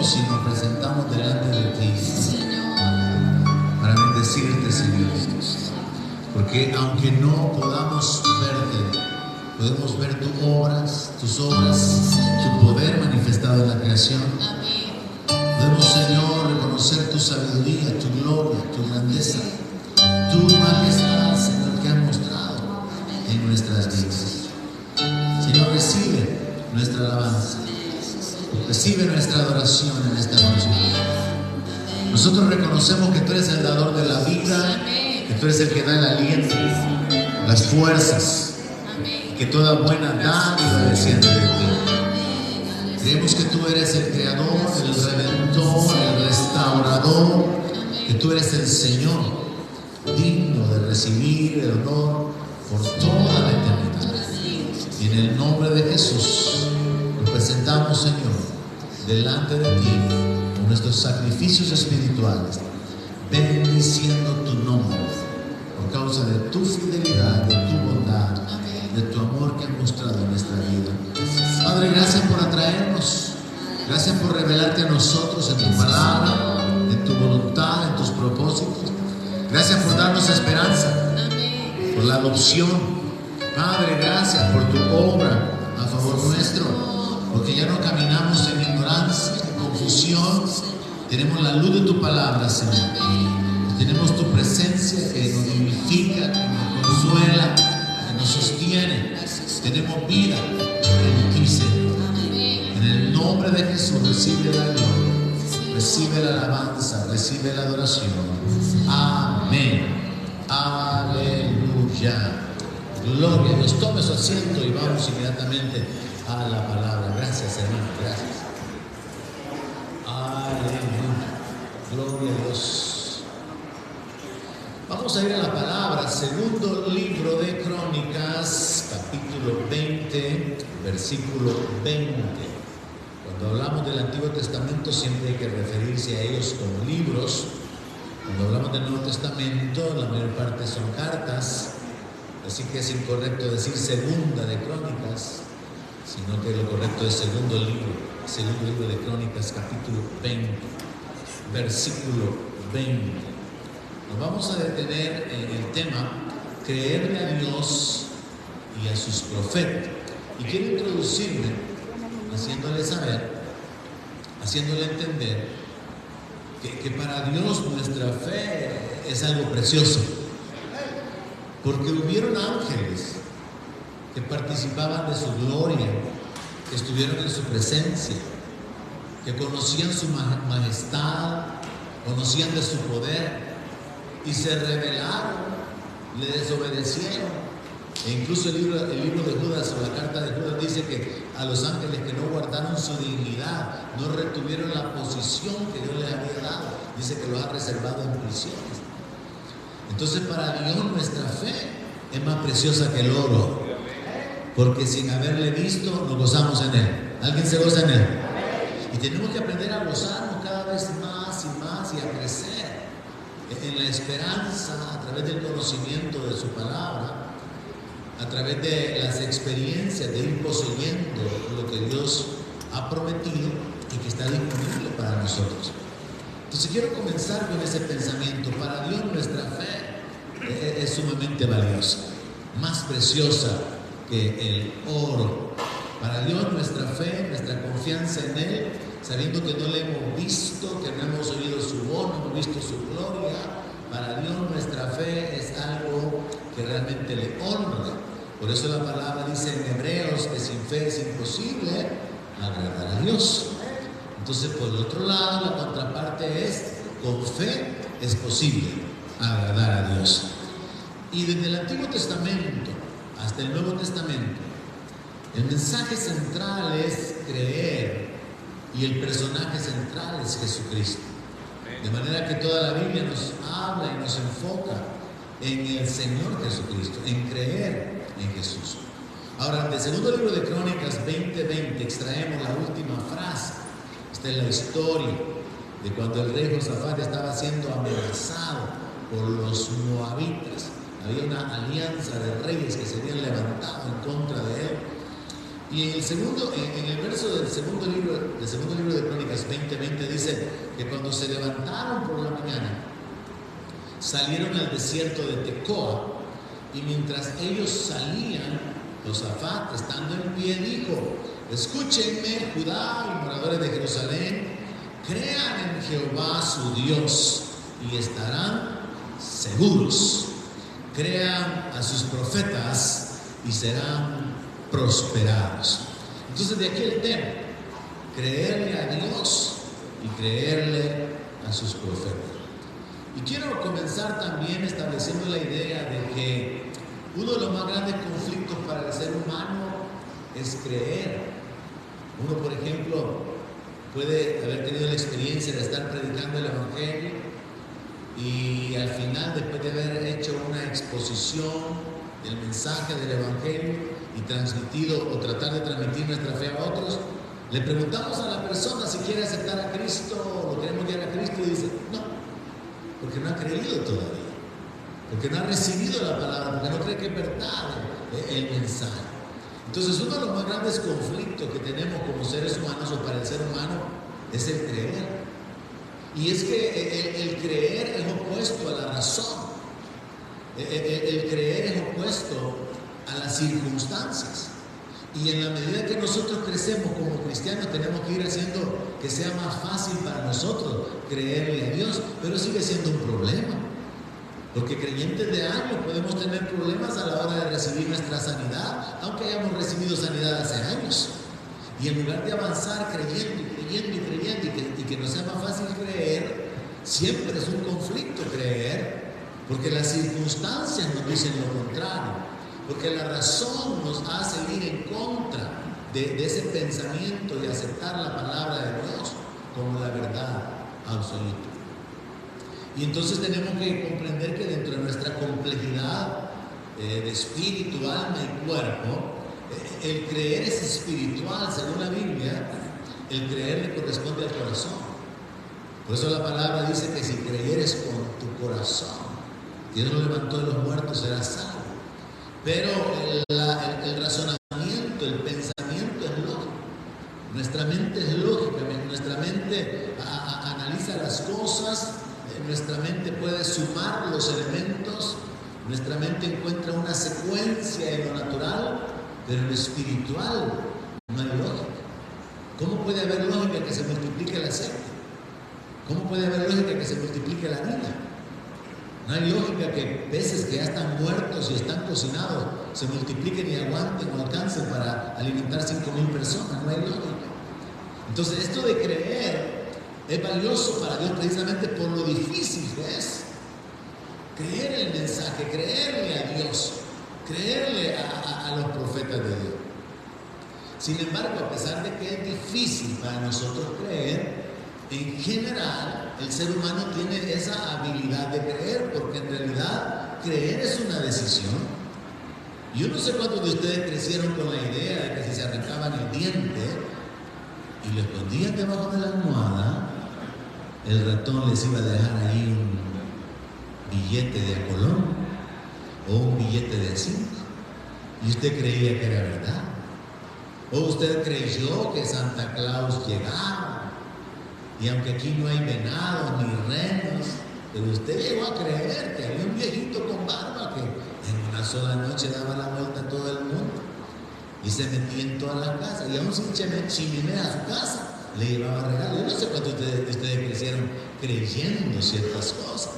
venimos y nos presentamos delante de ti para bendecirte, Señor. Porque aunque no podamos verte, podemos ver tus obras, tu poder manifestado en la creación. Podemos, Señor, reconocer tu sabiduría, tu gloria, tu grandeza, tu majestad, Señor, que has mostrado en nuestras vidas. Señor, recibe nuestra alabanza, recibe nuestra adoración en esta noche. Nosotros reconocemos que tú eres el dador de la vida, que tú eres el que da el aliento, las fuerzas, que toda buena dádiva desciende de ti. Creemos que tú eres el creador, el redentor, el restaurador, que tú eres el Señor, digno de recibir el honor por toda la eternidad. Y en el nombre de Jesús nos presentamos, Señor, delante de ti con nuestros sacrificios espirituales, bendiciendo tu nombre por causa de tu fidelidad, de tu bondad, de tu amor que has mostrado en nuestra vida. Padre, gracias por atraernos, gracias por revelarte a nosotros en tu palabra, en tu voluntad, en tus propósitos. Gracias por darnos esperanza, por la adopción. Padre, gracias por tu obra a favor nuestro, porque ya no caminamos en ignorancia, en confusión. Tenemos la luz de tu palabra, Señor. Tenemos tu presencia que nos vivifica, que nos consuela, que nos sostiene. Tenemos vida en ti, Señor. En el nombre de Jesús, recibe la gloria, recibe la alabanza, recibe la adoración. Amén. Aleluya. Gloria a Dios. Tome su asiento y vamos inmediatamente a la palabra. Gracias, hermano. Gracias. Aleluya. Gloria a Dios. Vamos a ir a la palabra. Segundo libro de Crónicas, capítulo 20, versículo 20. Cuando hablamos del Antiguo Testamento siempre hay que referirse a ellos como libros. Cuando hablamos del Nuevo Testamento, la mayor parte son cartas. Así que es incorrecto decir segunda de Crónicas, sino que lo correcto es segundo libro de Crónicas, capítulo 20, versículo 20. Nos vamos a detener en el tema creerle a Dios y a sus profetas. Y quiero introducirme haciéndole saber, haciéndole entender que para Dios nuestra fe es algo precioso. Porque hubieron ángeles que participaban de su gloria, que estuvieron en su presencia, que conocían su majestad, conocían de su poder y se rebelaron, le desobedecieron. E incluso el libro de Judas, o la carta de Judas, dice que a los ángeles que no guardaron su dignidad, no retuvieron la posición que Dios les había dado, dice que los ha reservado en prisiones. Entonces para Dios nuestra fe es más preciosa que el oro, porque sin haberle visto nos gozamos en Él. ¿Alguien se goza en Él? Y tenemos que aprender a gozarnos cada vez más y a crecer en la esperanza a través del conocimiento de su palabra, a través de las experiencias de ir poseyendo lo que Dios ha prometido y que está disponible para nosotros. Entonces quiero comenzar con ese pensamiento. Para Dios nuestra fe es sumamente valiosa, más preciosa que el oro. Para Dios nuestra fe, nuestra confianza en Él, sabiendo que no le hemos visto, que no hemos oído su voz, no hemos visto su gloria, para Dios nuestra fe es algo que realmente le honra. Por eso la palabra dice en Hebreos que sin fe es imposible agradar a Dios. Entonces, por el otro lado, la contraparte es, con fe es posible agradar a Dios. Y desde el Antiguo Testamento hasta el Nuevo Testamento, el mensaje central es creer y el personaje central es Jesucristo. De manera que toda la Biblia nos habla y nos enfoca en el Señor Jesucristo, en creer en Jesús. Ahora, del segundo libro de Crónicas 20:20 extraemos la última frase. Esta es la historia de cuando el rey Josafat estaba siendo amenazado por los moabitas. Había una alianza de reyes que se habían levantado en contra de él. Y en el verso del segundo libro de Crónicas 20:20 dice que cuando se levantaron por la mañana, salieron al desierto de Tecoa, y mientras ellos salían, Josafat, estando en pie, dijo: escúchenme, Judá y moradores de Jerusalén, crean en Jehová su Dios y estarán seguros. Crean a sus profetas y serán prosperados. Entonces, de aquí el tema: creerle a Dios y creerle a sus profetas. Y quiero comenzar también estableciendo la idea de que uno de los más grandes conflictos para el ser humano es creer. Uno, por ejemplo, puede haber tenido la experiencia de estar predicando el Evangelio y al final, después de haber hecho una exposición del mensaje del Evangelio y transmitido o tratar de transmitir nuestra fe a otros, le preguntamos a la persona si quiere aceptar a Cristo o lo queremos guiar a Cristo, y dice no, porque no ha creído todavía, porque no ha recibido la palabra, porque no cree que es verdad el mensaje. Entonces, uno de los más grandes conflictos que tenemos como seres humanos o para el ser humano es el creer. Y es que el creer es opuesto a la razón. El creer es opuesto a las circunstancias. Y en la medida que nosotros crecemos como cristianos, tenemos que ir haciendo que sea más fácil para nosotros creerle a Dios, pero sigue siendo un problema. Porque creyentes de años podemos tener problemas a la hora de recibir nuestra sanidad, aunque hayamos recibido sanidad hace años. Y en lugar de avanzar creyendo y que nos sea más fácil creer, siempre es un conflicto creer, porque las circunstancias nos dicen lo contrario. Porque la razón nos hace ir en contra de ese pensamiento de aceptar la palabra de Dios como la verdad absoluta. Y entonces tenemos que comprender que dentro de nuestra complejidad de espíritu, alma y cuerpo, el creer es espiritual. Según la Biblia, el creer le corresponde al corazón. Por eso la palabra dice que si creyeres con tu corazón, Dios lo levantó de los muertos, serás salvo. Pero el razonamiento, el pensamiento es lógico. Nuestra mente es lógica, nuestra mente analiza las cosas, nuestra mente puede sumar los elementos, nuestra mente encuentra una secuencia en lo natural, pero en lo espiritual no hay lógica. ¿Cómo puede haber lógica que se multiplique el aceite? ¿Cómo puede haber lógica que se multiplique la harina? No hay lógica que peces que ya están muertos y están cocinados se multipliquen y aguanten o alcancen para alimentar 5,000 personas. No hay lógica. Entonces, esto de creer es valioso para Dios precisamente por lo difícil que es. Creer el mensaje, creerle a Dios, creerle a los profetas de Dios. Sin embargo, a pesar de que es difícil para nosotros creer, en general, el ser humano tiene esa habilidad de creer, porque en realidad creer es una decisión. Yo no sé cuántos de ustedes crecieron con la idea de que si se arrancaban el diente y lo escondían debajo de la almohada, el ratón les iba a dejar ahí un billete de a colón o un billete de 5. Y usted creía que era verdad. O usted creyó que Santa Claus llegaba. Y aunque aquí no hay venados ni renos, pero usted llegó a creer que había un viejito con barba que en una sola noche daba la vuelta a todo el mundo y se metía en todas las casas, y aún sin chimenea a su casa le llevaba regalos. Yo no sé cuántos de ustedes crecieron creyendo ciertas cosas.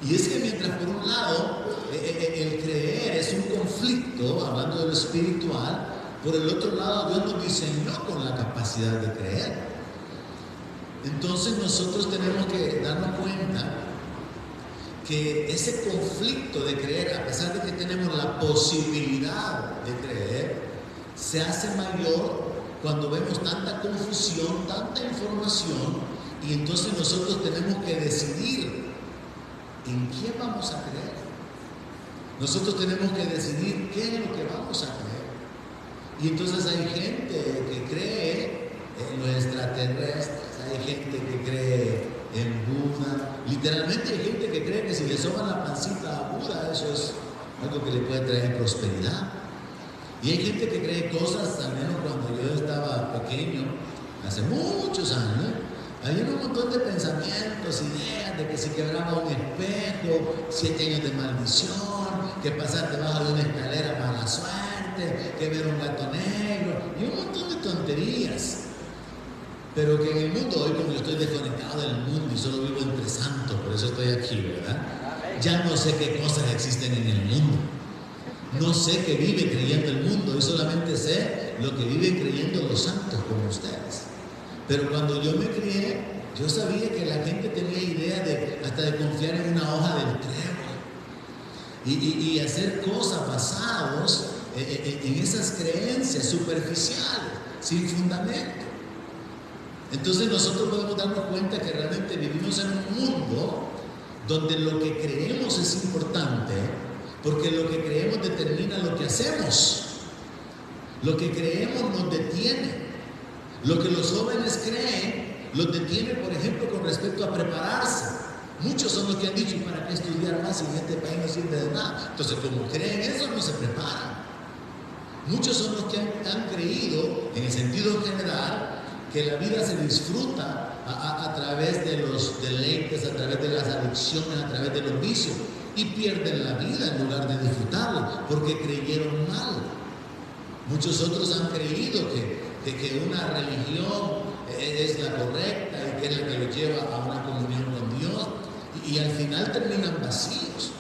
Y es que mientras por un lado el creer es un conflicto, hablando de lo espiritual, por el otro lado Dios nos diseñó con la capacidad de creer. Entonces nosotros tenemos que darnos cuenta que ese conflicto de creer, a pesar de que tenemos la posibilidad de creer, se hace mayor cuando vemos tanta confusión, tanta información, y entonces nosotros tenemos que decidir en quién vamos a creer. Nosotros tenemos que decidir qué es lo que vamos a creer. Y entonces hay gente que cree en los extraterrestres, hay gente que cree en Buda, literalmente hay gente que cree que si le soban la pancita a Buda, eso es algo que le puede traer prosperidad. Y hay gente que cree cosas, al menos cuando yo estaba pequeño, hace muchos años, había montón de pensamientos, ideas de que si quebraba un espejo, 7 años de maldición, que pasar debajo de una escalera mala suerte, que ver un gato negro y un montón de tonterías. Pero que en el mundo hoy, como yo estoy desconectado del mundo y solo vivo entre santos, por eso estoy aquí, ¿verdad? Ya no sé qué cosas existen en el mundo. No sé qué vive creyendo el mundo, yo solamente sé lo que viven creyendo los santos como ustedes. Pero cuando yo me crié, yo sabía que la gente tenía idea hasta de confiar en una hoja del trébol y hacer cosas basadas en esas creencias superficiales, sin fundamento. Entonces nosotros podemos darnos cuenta que realmente vivimos en un mundo donde lo que creemos es importante, porque lo que creemos determina lo que hacemos. Lo que creemos nos detiene. Lo que los jóvenes creen los detiene, por ejemplo, con respecto a prepararse. Muchos son los que han dicho, ¿y para qué estudiar más si en este país no sirve de nada? Entonces, como creen eso, no se preparan. Muchos son los que han creído, en el sentido general, que la vida se disfruta a través de los deleites, a través de las adicciones, a través de los vicios, y pierden la vida en lugar de disfrutarla, porque creyeron mal. Muchos otros han creído que una religión es la correcta y que es la que los lleva a una comunión con Dios, y al final terminan vacíos.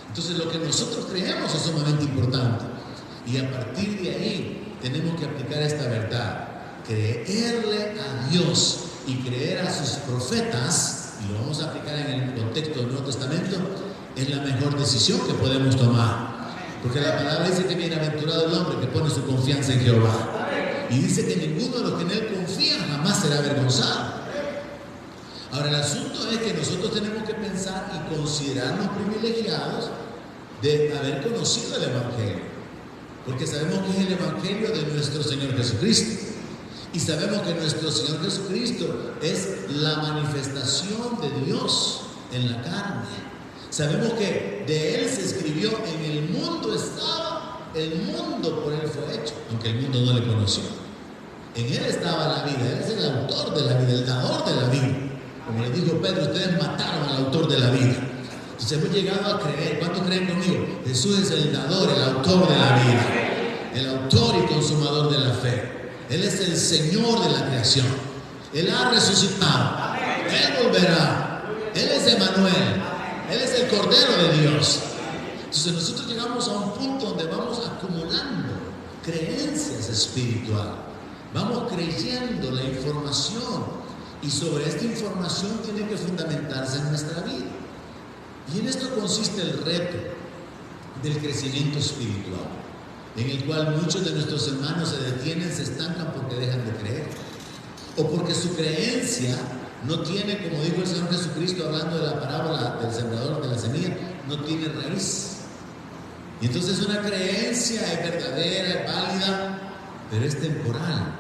Entonces lo que nosotros creemos es sumamente importante, y a partir de ahí tenemos que aplicar esta verdad: creerle a Dios y creer a sus profetas, y lo vamos a aplicar en el contexto del Nuevo Testamento, es la mejor decisión que podemos tomar. Porque la palabra dice que bienaventurado el hombre que pone su confianza en Jehová. Y dice que ninguno de los que en él confían jamás será avergonzado. Ahora, el asunto es que nosotros tenemos que pensar y considerarnos privilegiados de haber conocido el Evangelio. Porque sabemos que es el Evangelio de nuestro Señor Jesucristo. Y sabemos que nuestro Señor Jesucristo es la manifestación de Dios en la carne. Sabemos que de Él se escribió: en el mundo estaba, el mundo por Él fue hecho, aunque el mundo no le conoció. En Él estaba la vida, Él es el autor de la vida, el dador de la vida. Como le dijo Pedro, ustedes mataron al autor de la vida. Entonces hemos llegado a creer. ¿Cuántos creen conmigo? Jesús es el dador, el autor de la vida, el autor y consumador de la fe. Él es el Señor de la creación. Él ha resucitado. Él volverá. Él es Emmanuel. Él es el Cordero de Dios. Entonces nosotros llegamos a un punto donde vamos acumulando creencias espirituales. Vamos creyendo la información, y sobre esta información tiene que fundamentarse en nuestra vida. Y en esto consiste el reto del crecimiento espiritual, en el cual muchos de nuestros hermanos se detienen, se estancan porque dejan de creer, o porque su creencia no tiene, como dijo el Señor Jesucristo hablando de la parábola del sembrador de la semilla, no tiene raíz. Y entonces una creencia es verdadera, es válida, pero es temporal,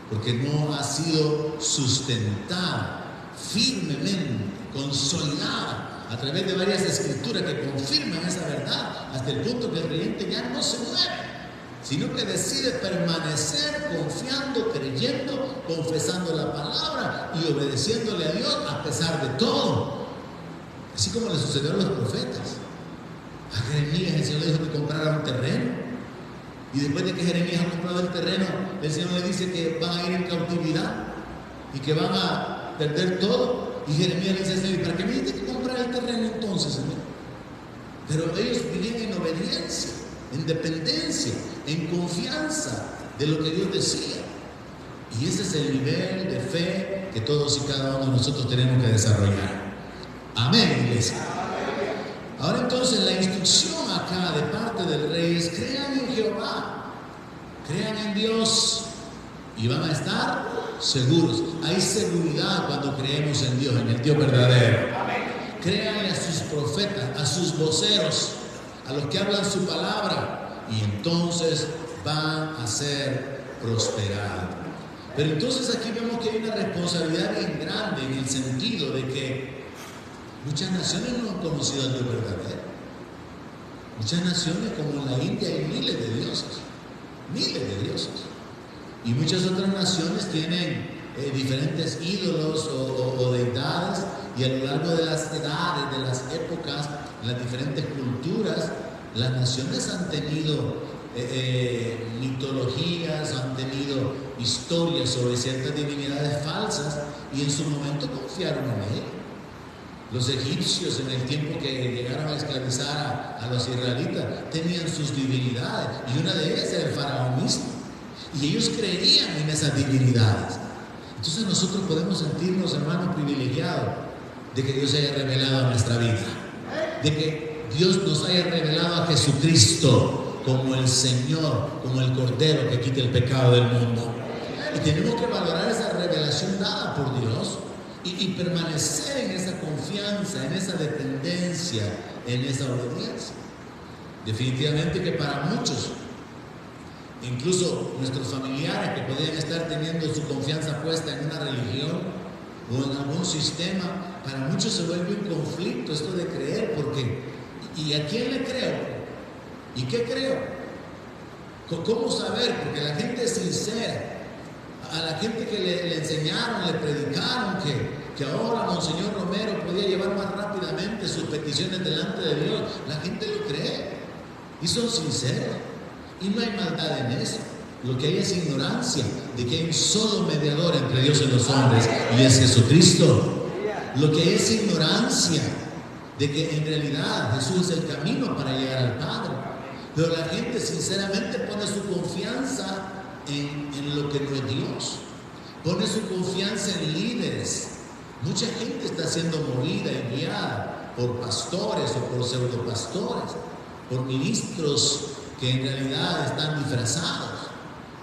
porque no ha sido sustentada firmemente, consolidada a través de varias escrituras que confirman esa verdad, hasta el punto que el creyente ya no se mueve, sino que decide permanecer confiando, creyendo, confesando la palabra y obedeciéndole a Dios a pesar de todo. Así como le sucedió a los profetas. A Jeremías el Señor le dijo que comprara un terreno, y después de que Jeremías ha comprado el terreno, el Señor le dice que van a ir en cautividad y que van a perder todo. Y Jeremías le dice al Señor: ¿para qué me dijiste que comprara el terreno entonces, Señor? Pero ellos vivían en obediencia, en dependencia, en confianza de lo que Dios decía. Y ese es el nivel de fe que todos y cada uno de nosotros tenemos que desarrollar. Amén, iglesia. Ahora entonces la instrucción acá de parte del rey es: crean en Jehová, crean en Dios, y van a estar seguros. Hay seguridad cuando creemos en Dios, en el Dios verdadero. Créanle a sus profetas, a sus voceros, a los que hablan su palabra, y entonces van a ser prosperados. Pero entonces aquí vemos que hay una responsabilidad bien grande, en el sentido de que muchas naciones no han conocido al Dios verdadero. Muchas naciones, como en la India, hay miles de dioses, y muchas otras naciones tienen diferentes ídolos o deidades y a lo largo de las edades, de las épocas, las diferentes culturas, las naciones han tenido mitologías, han tenido historias sobre ciertas divinidades falsas y en su momento confiaron en él. Los egipcios, en el tiempo que llegaron a esclavizar a los israelitas, tenían sus divinidades y una de ellas era el faraón mismo, y ellos creían en esas divinidades. Entonces nosotros podemos sentirnos, hermanos, privilegiados de que Dios haya revelado a nuestra vida, de que Dios nos haya revelado a Jesucristo como el Señor, como el Cordero que quita el pecado del mundo. Y tenemos que valorar esa revelación dada por Dios y permanecer en esa confianza, en esa dependencia, en esa obediencia. Definitivamente que para muchos, incluso nuestros familiares que podrían estar teniendo su confianza puesta en una religión o en algún sistema, para muchos se vuelve un conflicto esto de creer, porque ¿y a quién le creo? ¿Y qué creo? ¿Cómo saber? Porque la gente es sincera. A la gente que le enseñaron, le predicaron que ahora Monseñor Romero podía llevar más rápidamente sus peticiones delante de Dios, la gente lo cree y son sinceros y no hay maldad en eso. Lo que hay es ignorancia de que hay un solo mediador entre Dios y los hombres y es Jesucristo. Lo que hay es ignorancia de que en realidad Jesús es el camino para llegar al Padre, pero la gente sinceramente pone su confianza en lo que no es Dios, pone su confianza en líderes. Mucha gente está siendo movida y guiada por pastores o por pseudopastores, por ministros que en realidad están disfrazados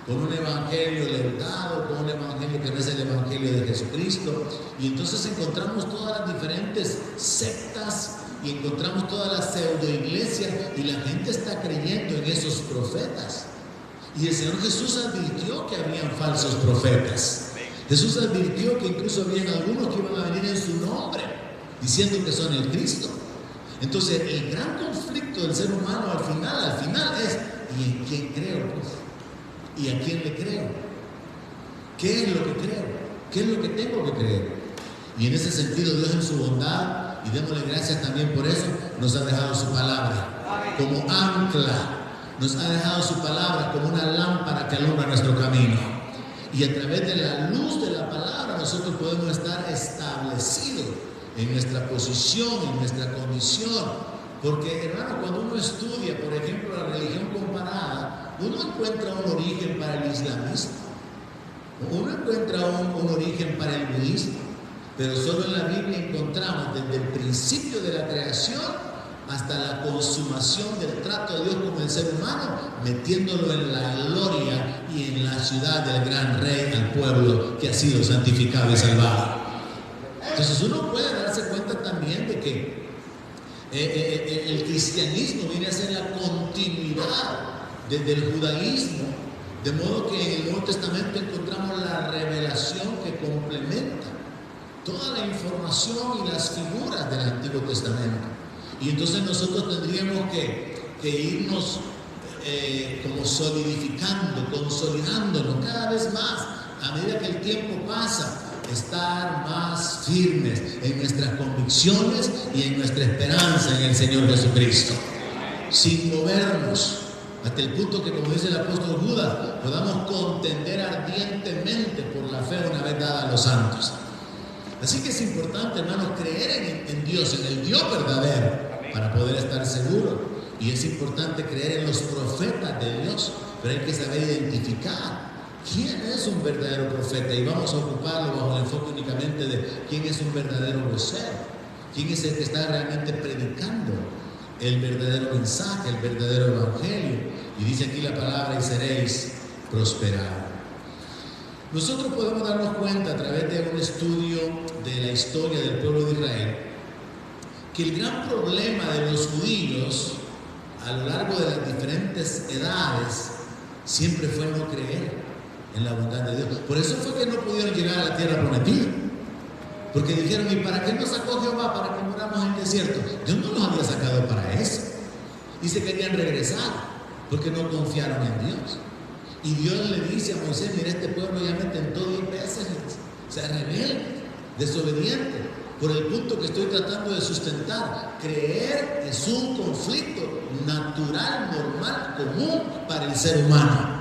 con un evangelio leudado, con un evangelio que no es el evangelio de Jesucristo. Y entonces encontramos todas las diferentes sectas y encontramos todas las pseudoiglesias y la gente está creyendo en esos profetas. Y el Señor Jesús advirtió que habían falsos profetas. Jesús advirtió que incluso habían algunos que iban a venir en su nombre, diciendo que son el Cristo. Entonces, el gran conflicto del ser humano al final es: ¿y en quién creo? Pues? ¿Y a quién le creo? ¿Qué es lo que creo? ¿Qué es lo que tengo que creer? Y en ese sentido, Dios en su bondad, y démosle gracias también por eso, nos ha dejado su palabra como ancla. Nos ha dejado su palabra como una lámpara que alumbra nuestro camino. Y a través de la luz de la palabra nosotros podemos estar establecidos en nuestra posición, en nuestra condición. Porque, hermano, cuando uno estudia, por ejemplo, la religión comparada, uno encuentra un origen para el islamismo, uno encuentra un origen para el budismo, pero solo en la Biblia encontramos desde el principio de la creación hasta la consumación del trato de Dios con el ser humano, metiéndolo en la gloria y en la ciudad del gran rey al pueblo que ha sido santificado y salvado. Entonces uno puede darse cuenta también de que el cristianismo viene a ser la continuidad desde el judaísmo, de modo que en el Nuevo Testamento encontramos la revelación que complementa toda la información y las figuras del Antiguo Testamento. Y entonces nosotros tendríamos que irnos como solidificando, consolidándonos cada vez más a medida que el tiempo pasa, estar más firmes en nuestras convicciones y en nuestra esperanza en el Señor Jesucristo, sin movernos, hasta el punto que, como dice el apóstol Judas, podamos contender ardientemente por la fe una vez dada a los santos. Así que es importante, hermanos, creer en Dios, en el Dios verdadero, para poder estar seguro. Y es importante creer en los profetas de Dios, pero hay que saber identificar quién es un verdadero profeta. Y vamos a ocuparlo bajo el enfoque únicamente de quién es un verdadero vocero, quién es el que está realmente predicando el verdadero mensaje, el verdadero evangelio. Y dice aquí la palabra: y seréis prosperados. Nosotros podemos darnos cuenta a través de un estudio de la historia del pueblo de Israel que el gran problema de los judíos a lo largo de las diferentes edades siempre fue no creer en la bondad de Dios. Por eso fue que no pudieron llegar a la tierra prometida, porque dijeron: ¿y para qué nos sacó Jehová? Para que moramos en el desierto. Dios no nos había sacado para eso, y se querían regresar porque no confiaron en Dios. Y Dios le dice a Moisés: mira, este pueblo ya me tentó 10 veces, se rebelde, desobediente. por el punto que estoy tratando de sustentar. Creer es un conflicto natural, normal, común para el ser humano.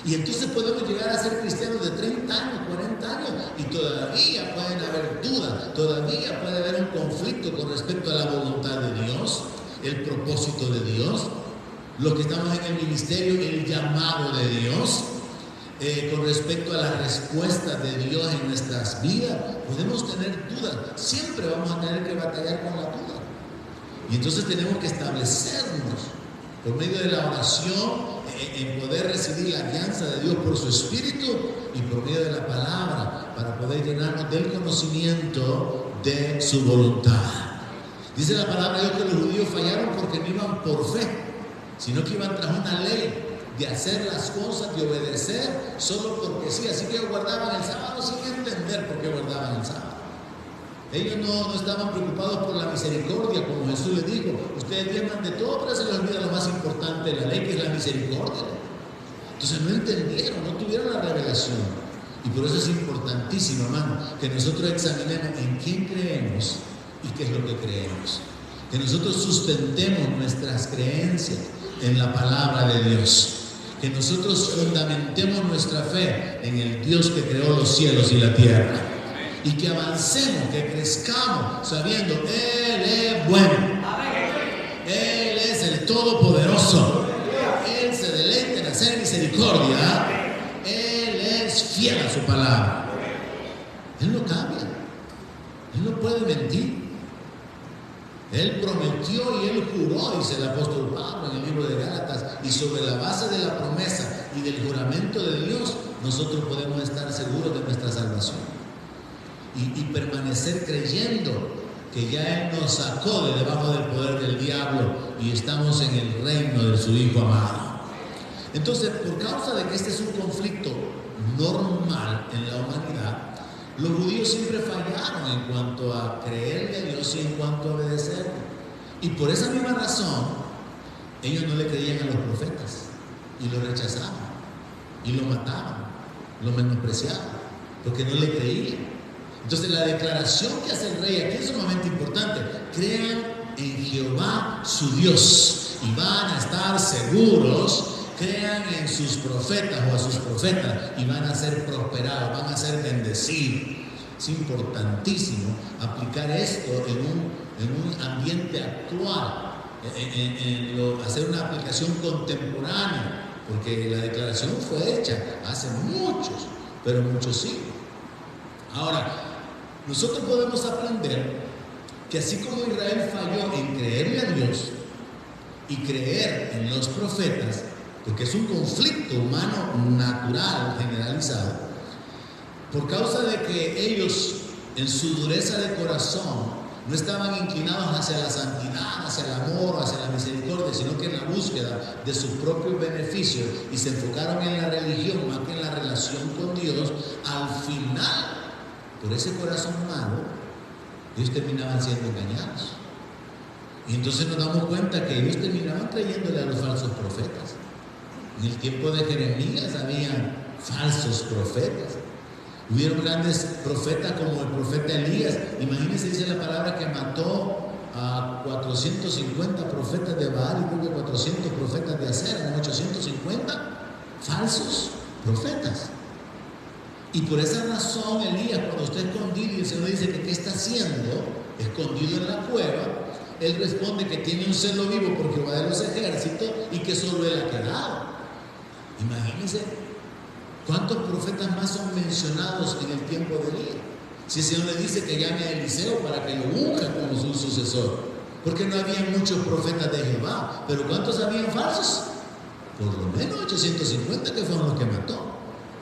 Y entonces podemos llegar a ser cristianos de 30 años, 40 años, y todavía pueden haber dudas, todavía puede haber un conflicto con respecto a la voluntad de Dios, el propósito de Dios, los que estamos en el ministerio, el llamado de Dios, con respecto a las respuestas de Dios en nuestras vidas. Podemos tener dudas, siempre vamos a tener que batallar con la duda. Y entonces tenemos que establecernos por medio de la oración en poder recibir la guianza de Dios por su Espíritu y por medio de la palabra para poder llenarnos del conocimiento de su voluntad. Dice la palabra de Dios que los judíos fallaron porque no iban por fe, sino que iban tras una ley de hacer las cosas, de obedecer solo porque sí. Así que ellos guardaban el sábado sin entender por qué guardaban el sábado. Ellos no estaban preocupados por la misericordia, como Jesús les dijo: ustedes diezman de todo, pero se les olvida lo más importante de la ley, que es la misericordia. Entonces no entendieron, no tuvieron la revelación. Y por eso es importantísimo, hermano, que nosotros examinemos en quién creemos y qué es lo que creemos. Que nosotros sustentemos nuestras creencias en la palabra de Dios. Que nosotros fundamentemos nuestra fe en el Dios que creó los cielos y la tierra. Y que avancemos, que crezcamos sabiendo: Él es bueno, Él es el Todopoderoso, Él se deleita en hacer misericordia, Él es fiel a su palabra. Él no cambia, Él no puede mentir. Él prometió y Él juró, dice el apóstol Pablo en el libro de Gálatas, y sobre la base de la promesa y del juramento de Dios, nosotros podemos estar seguros de nuestra salvación. Y permanecer creyendo que ya Él nos sacó de debajo del poder del diablo y estamos en el reino de su Hijo amado. Entonces, por causa de que este es un conflicto normal en la humanidad, los judíos siempre fallaron en cuanto a creerle a Dios y en cuanto a obedecerle. Y por esa misma razón, ellos no le creían a los profetas y lo rechazaban y lo mataban, lo menospreciaban, porque no le creían. Entonces la declaración que hace el rey aquí es sumamente importante: crean en Jehová su Dios y van a estar seguros. Crean en sus profetas o a sus profetas y van a ser prosperados, van a ser bendecidos. Es importantísimo aplicar esto en un ambiente actual, hacer una aplicación contemporánea, porque la declaración fue hecha hace muchos siglos. Ahora, nosotros podemos aprender que así como Israel falló en creerle a Dios y creer en los profetas, porque es un conflicto humano natural, generalizado, por causa de que ellos en su dureza de corazón no estaban inclinados hacia la santidad, hacia el amor, hacia la misericordia, sino que en la búsqueda de sus propios beneficios, y se enfocaron en la religión más que en la relación con Dios, al final, por ese corazón malo, ellos terminaban siendo engañados. Y entonces nos damos cuenta que ellos terminaban creyéndole a los falsos profetas. En el tiempo de Jeremías habían falsos profetas. Hubieron grandes profetas como el profeta Elías. Imagínense, dice la palabra que mató a 450 profetas de Baal y creo que 400 profetas de Acera, 850 falsos profetas. Y por esa razón Elías, cuando está escondido y el Señor dice que qué está haciendo escondido en la cueva, él responde que tiene un celo vivo por Jehová de los ejércitos y que solo él ha quedado. Imagínense cuántos profetas más son mencionados en el tiempo de Elías. Si el Señor le dice que llame a Eliseo para que lo unja como su sucesor, porque no había muchos profetas de Jehová, pero ¿cuántos habían falsos? Por lo menos 850 que fueron los que mató,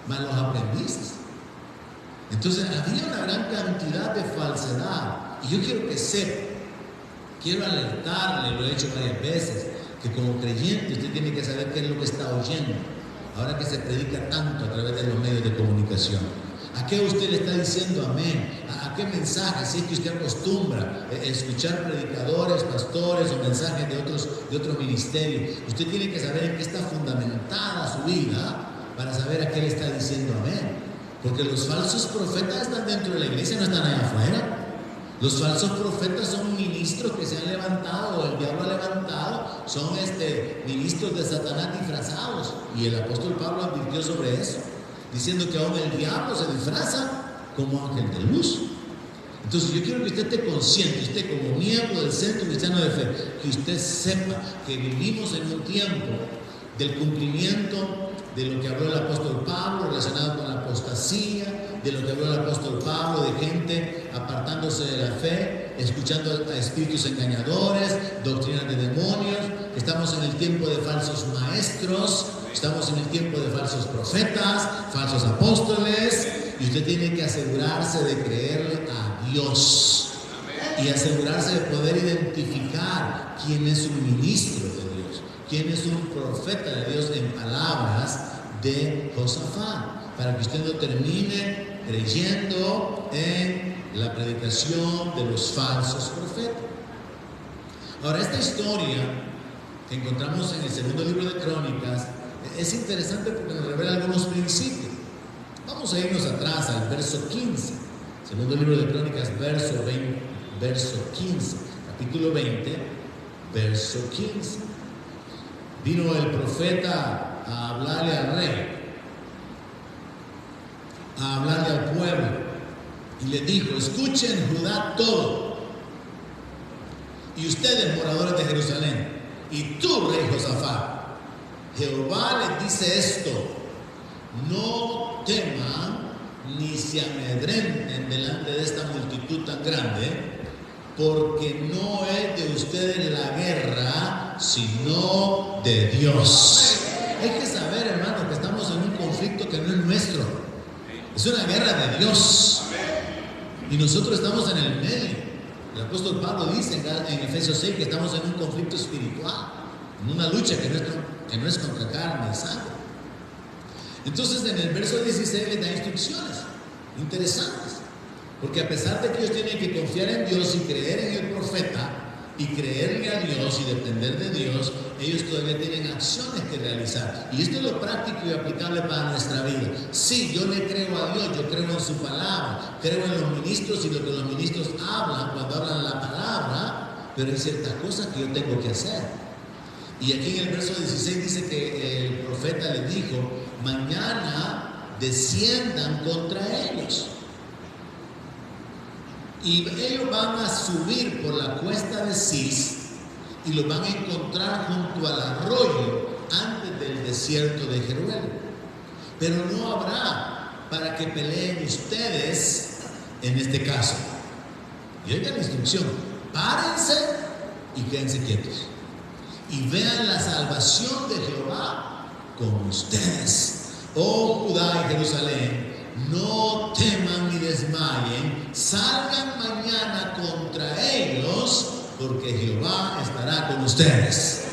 más los aprendices. Entonces había una gran cantidad de falsedad. Y yo quiero que sepa, quiero alertarle, lo he hecho varias veces, que como creyente usted tiene que saber qué es lo que está oyendo. Ahora que se predica tanto a través de los medios de comunicación, ¿a qué usted le está diciendo amén? ¿A qué mensaje? Si es que usted acostumbra escuchar predicadores, pastores o mensajes de otros ministerios, usted tiene que saber en qué está fundamentada su vida para saber a qué le está diciendo amén. Porque los falsos profetas están dentro de la iglesia, no están allá afuera. Los falsos profetas son ministros que se han levantado, o el diablo ha levantado, son ministros de Satanás disfrazados. Y el apóstol Pablo advirtió sobre eso, diciendo que aún el diablo se disfraza como ángel de luz. Entonces yo quiero que usted esté consciente, usted como miembro del Centro Cristiano de Fe, que usted sepa que vivimos en un tiempo del cumplimiento de lo que habló el apóstol Pablo relacionado con la apostasía, de lo que habló el apóstol Pablo de gente apartándose de la fe, escuchando a espíritus engañadores, doctrinas de demonios. Estamos en el tiempo de falsos maestros, estamos en el tiempo de falsos profetas, falsos apóstoles, y usted tiene que asegurarse de creerle a Dios y asegurarse de poder identificar quién es un ministro de Dios, quién es un profeta de Dios en palabras de Josafat, para que usted no termine creyendo en la predicación de los falsos profetas. Ahora, esta historia que encontramos en el segundo libro de Crónicas es interesante porque nos revela algunos principios. Vamos a irnos atrás al verso 15, segundo libro de Crónicas, verso 15, capítulo 20, verso 15. Vino el profeta a hablarle al rey, a hablarle al pueblo, y le dijo: escuchen Judá todo, y ustedes moradores de Jerusalén, y tú, rey Josafat, Jehová les dice esto: no teman ni se amedrenten delante de esta multitud tan grande, porque no es de ustedes la guerra, sino de Dios. Hay que saber, hermano, que estamos en un conflicto que no es nuestro, es una guerra de Dios, y nosotros estamos en el medio. El apóstol Pablo dice en Efesios 6 que estamos en un conflicto espiritual, en una lucha que no es contra carne y sangre. Entonces, en el verso 16 les da instrucciones interesantes, porque a pesar de que ellos tienen que confiar en Dios y creer en el profeta y creerle a Dios y depender de Dios, ellos todavía tienen acciones que realizar. Y esto es lo práctico y aplicable para nuestra vida. Sí, yo le creo a Dios, yo creo en su palabra, creo en los ministros y lo que los ministros hablan cuando hablan la palabra, pero hay ciertas cosas que yo tengo que hacer. Y aquí en el verso 16 dice que el profeta les dijo: mañana desciendan contra ellos, y ellos van a subir por la cuesta de Cis y los van a encontrar junto al arroyo antes del desierto de Jeruel, pero no habrá para que peleen ustedes en este caso. Y oigan la instrucción: párense y quédense quietos y vean la salvación de Jehová con ustedes. Oh Judá y Jerusalén, no teman ni desmayen, salgan mañana contra ellos, porque Jehová estará con ustedes.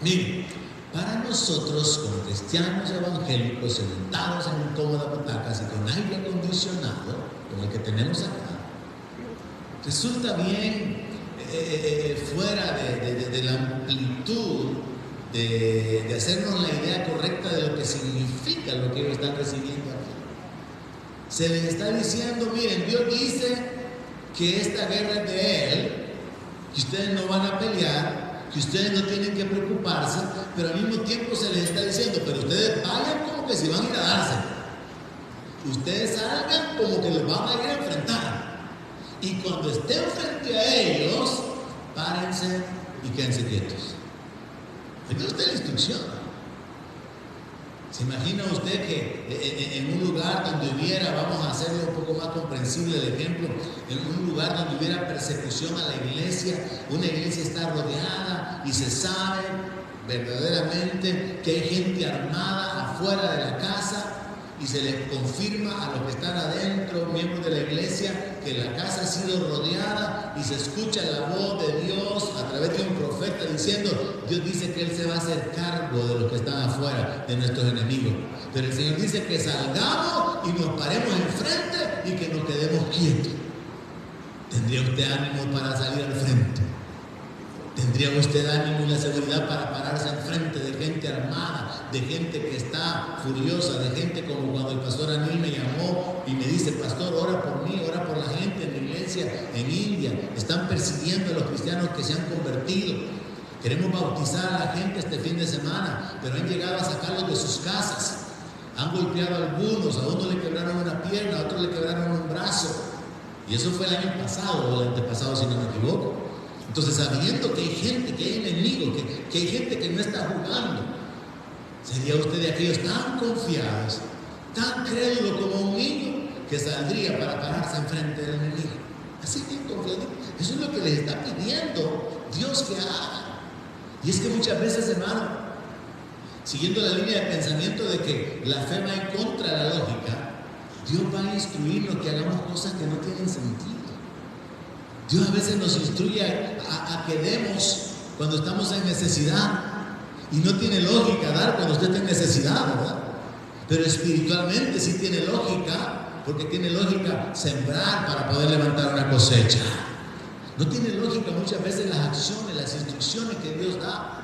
Miren, para nosotros como cristianos evangélicos sentados en cómodas butacas y con aire acondicionado como el que tenemos acá, resulta bien fuera de la amplitud de hacernos la idea correcta de lo que significa lo que ellos están recibiendo aquí. Se les está diciendo: miren, Dios dice que esta guerra es de Él, que ustedes no van a pelear, que ustedes no tienen que preocuparse, pero al mismo tiempo se les está diciendo: pero ustedes vayan como que si van a ir a darse, ustedes salgan como que los van a ir a enfrentar, y cuando estén frente a ellos, párense y quédense quietos. Oiga usted la instrucción. ¿Se imagina usted que en un lugar donde hubiera, vamos a hacerlo un poco más comprensible el ejemplo, en un lugar donde hubiera persecución a la iglesia, una iglesia está rodeada y se sabe verdaderamente que hay gente armada afuera de la casa, y se les confirma a los que están adentro, miembros de la iglesia, que la casa ha sido rodeada, y se escucha la voz de Dios a través de un profeta diciendo: Dios dice que Él se va a hacer cargo de los que están afuera, de nuestros enemigos, pero el Señor dice que salgamos y nos paremos enfrente y que nos quedemos quietos. ¿Tendría usted ánimo para salir al frente? ¿Tendría usted ánimo y la seguridad para pararse enfrente de gente armada, de gente que está furiosa, de gente como cuando el pastor Anil me llamó y me dice: pastor, ora por mí, ora por la gente en la iglesia en India están persiguiendo a los cristianos que se han convertido. Queremos bautizar a la gente este fin de semana, pero han llegado a sacarlos de sus casas. Han golpeado a algunos, a uno le quebraron una pierna, a otro le quebraron un brazo. Y eso fue el año pasado o el antepasado, si no me equivoco. Entonces, sabiendo que hay gente, que hay enemigos, que hay gente que no está jugando, ¿sería usted de aquellos tan confiados, tan crédulo como un niño que saldría para pararse enfrente del enemigo? Así bien confiado. Eso es lo que les está pidiendo Dios que haga. Y es que muchas veces, hermano, siguiendo la línea de pensamiento de que la fe va en contra de la lógica, Dios va a instruirnos que hagamos cosas que no tienen sentido. Dios a veces nos instruye a que demos cuando estamos en necesidad. Y no tiene lógica dar cuando usted está en necesidad, ¿verdad? Pero espiritualmente sí tiene lógica, porque tiene lógica sembrar para poder levantar una cosecha. No tiene lógica muchas veces las acciones, las instrucciones que Dios da,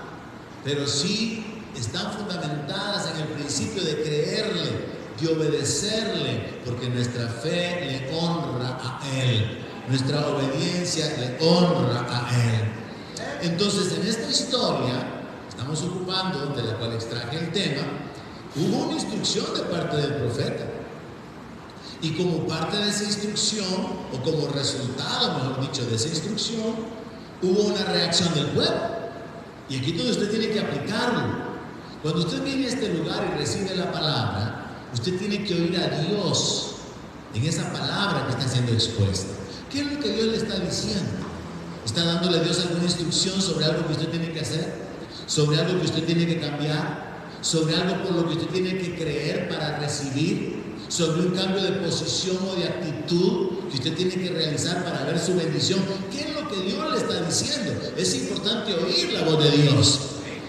pero sí están fundamentadas en el principio de creerle, de obedecerle, porque nuestra fe le honra a Él, nuestra obediencia le honra a Él. Entonces, en esta historia estamos ocupando, de la cual extraje el tema, hubo una instrucción de parte del profeta. Y como parte de esa instrucción, o como resultado, mejor dicho, de esa instrucción, hubo una reacción del pueblo. Y aquí es donde usted tiene que aplicarlo. Cuando usted viene a este lugar y recibe la palabra, usted tiene que oír a Dios en esa palabra que está siendo expuesta. ¿Qué es lo que Dios le está diciendo? ¿Está dándole a Dios alguna instrucción sobre algo que usted tiene que hacer? ¿Sobre algo que usted tiene que cambiar? ¿Sobre algo por lo que usted tiene que creer para recibir? ¿Sobre un cambio de posición o de actitud que usted tiene que realizar para ver su bendición? ¿Qué es lo que Dios le está diciendo? Es importante oír la voz de Dios.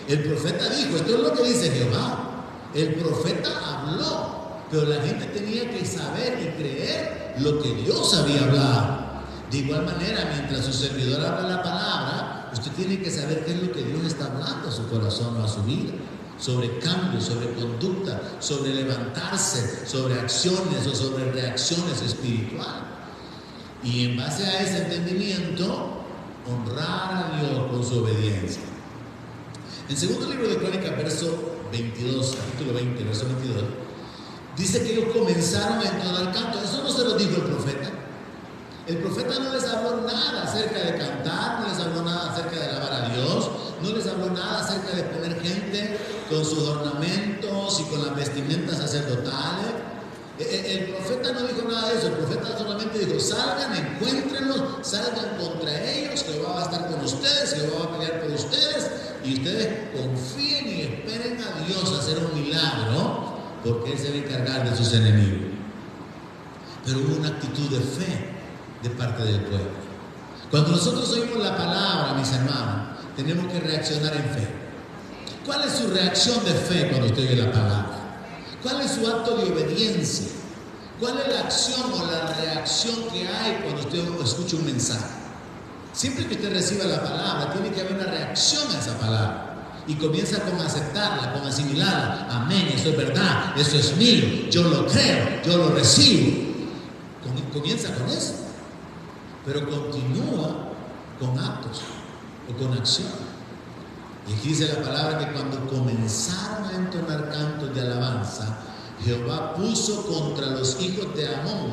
El profeta dijo, esto es lo que dice Jehová. El profeta habló, pero la gente tenía que saber y creer lo que Dios había hablado. De igual manera, mientras su servidor habla la palabra, usted tiene que saber qué es lo que Dios está hablando a su corazón o a su vida. Sobre cambios, sobre conducta, sobre levantarse, sobre acciones o sobre reacciones espirituales. Y en base a ese entendimiento, honrar a Dios con su obediencia. En segundo libro de Crónicas, verso 22, capítulo 20, verso 22, dice que ellos comenzaron a entonar canto. Eso no se lo dijo el profeta. El profeta no les habló nada acerca de cantar, no les habló nada acerca de alabar a Dios, no les habló nada acerca de poner gente con sus ornamentos y con las vestimentas sacerdotales. El profeta no dijo nada de eso. El profeta solamente dijo, salgan, encuéntrenlos, salgan contra ellos, Jehová va a estar con ustedes, Jehová va a pelear por ustedes, y ustedes confíen y esperen a Dios hacer un milagro, porque Él se va a encargar de sus enemigos. Pero hubo una actitud de fe de parte del pueblo. Cuando nosotros oímos la palabra, mis hermanos, tenemos que reaccionar en fe. ¿Cuál es su reacción de fe cuando usted oye la palabra? ¿Cuál es su acto de obediencia? ¿Cuál es la acción o la reacción que hay cuando usted escucha un mensaje? Siempre que usted reciba la palabra, tiene que haber una reacción a esa palabra. Y comienza con aceptarla, con asimilarla. Amén, eso es verdad, eso es mío, yo lo creo, yo lo recibo. Comienza con eso. Pero continúa con actos o con acción. Y aquí dice la palabra que cuando comenzaron a entonar cantos de alabanza, Jehová puso contra los hijos de Amón,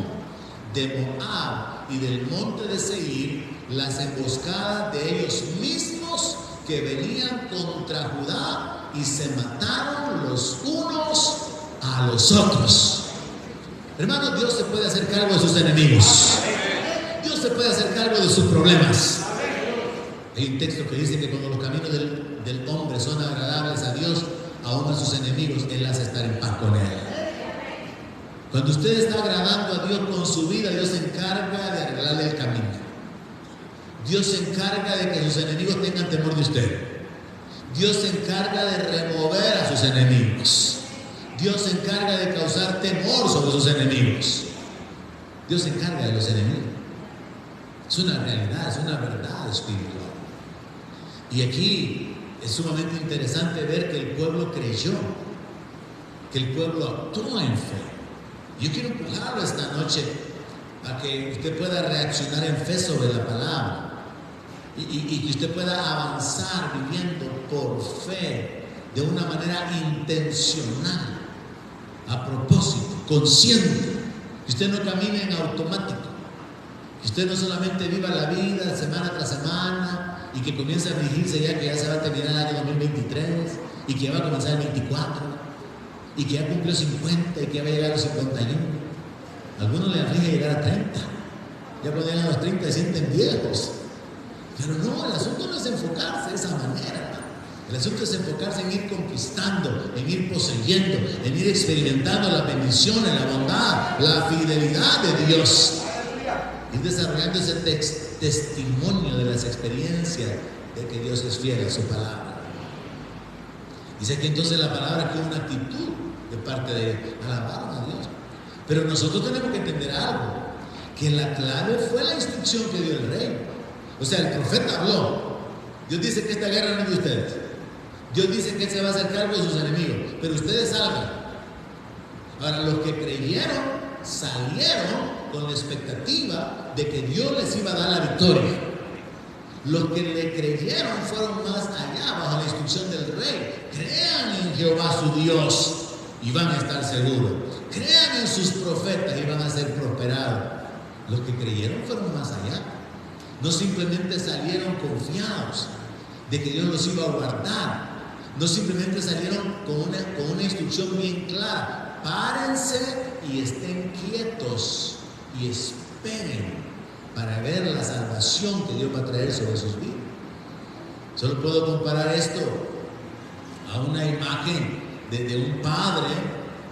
de Moab y del monte de Seir las emboscadas de ellos mismos que venían contra Judá, y se mataron los unos a los otros. Hermano, Dios se puede hacer cargo de sus enemigos. Dios se puede hacer cargo de sus problemas. Hay un texto que dice que cuando los caminos del hombre son agradables a Dios, aún a sus enemigos, Él hace estar en paz con Él. Cuando usted está agradando a Dios con su vida, Dios se encarga de arreglarle el camino. Dios se encarga de que sus enemigos tengan temor de usted. Dios se encarga de remover a sus enemigos. Dios se encarga de causar temor sobre sus enemigos. Dios se encarga de los enemigos. Es una realidad, es una verdad espiritual. Y aquí es sumamente interesante ver que el pueblo creyó, que el pueblo actuó en fe. Yo quiero empujarlo esta noche a que usted pueda reaccionar en fe sobre la palabra y que usted pueda avanzar viviendo por fe de una manera intencional, a propósito, consciente, que usted no camine en automático, que usted no solamente viva la vida semana tras semana y que comience a dirigirse ya que ya se va a terminar el año 2023 y que ya va a comenzar el 24 y que ya cumplió 50 y que ya va a llegar a los 51. Algunos le aflige llegar a 30. Ya cuando llegan a los 30 se sienten viejos. Pero no, el asunto no es enfocarse de esa manera. El asunto es enfocarse en ir conquistando, en ir poseyendo, en ir experimentando las bendiciones, la bondad, la fidelidad de Dios. Ir desarrollando ese testimonio de las experiencias de que Dios es fiel a su palabra. Dice que entonces la palabra que es una actitud de parte de alabar a Dios. Pero nosotros tenemos que entender algo, que la clave fue la instrucción que dio el rey. O sea, el profeta habló. Dios dice que esta guerra no es de ustedes. Dios dice que Él se va a hacer cargo de sus enemigos, pero ustedes salgan. Ahora, los que creyeron salieron con la expectativa de que Dios les iba a dar la victoria. Los que le creyeron fueron más allá bajo la instrucción del rey. Crean en Jehová su Dios y van a estar seguros. Crean en sus profetas y van a ser prosperados. Los que creyeron fueron más allá. No simplemente salieron confiados de que Dios los iba a guardar. No simplemente salieron con una instrucción bien clara. Párense y estén quietos y esperen para ver la salvación que Dios va a traer sobre sus vidas. Solo puedo comparar esto a una imagen de un padre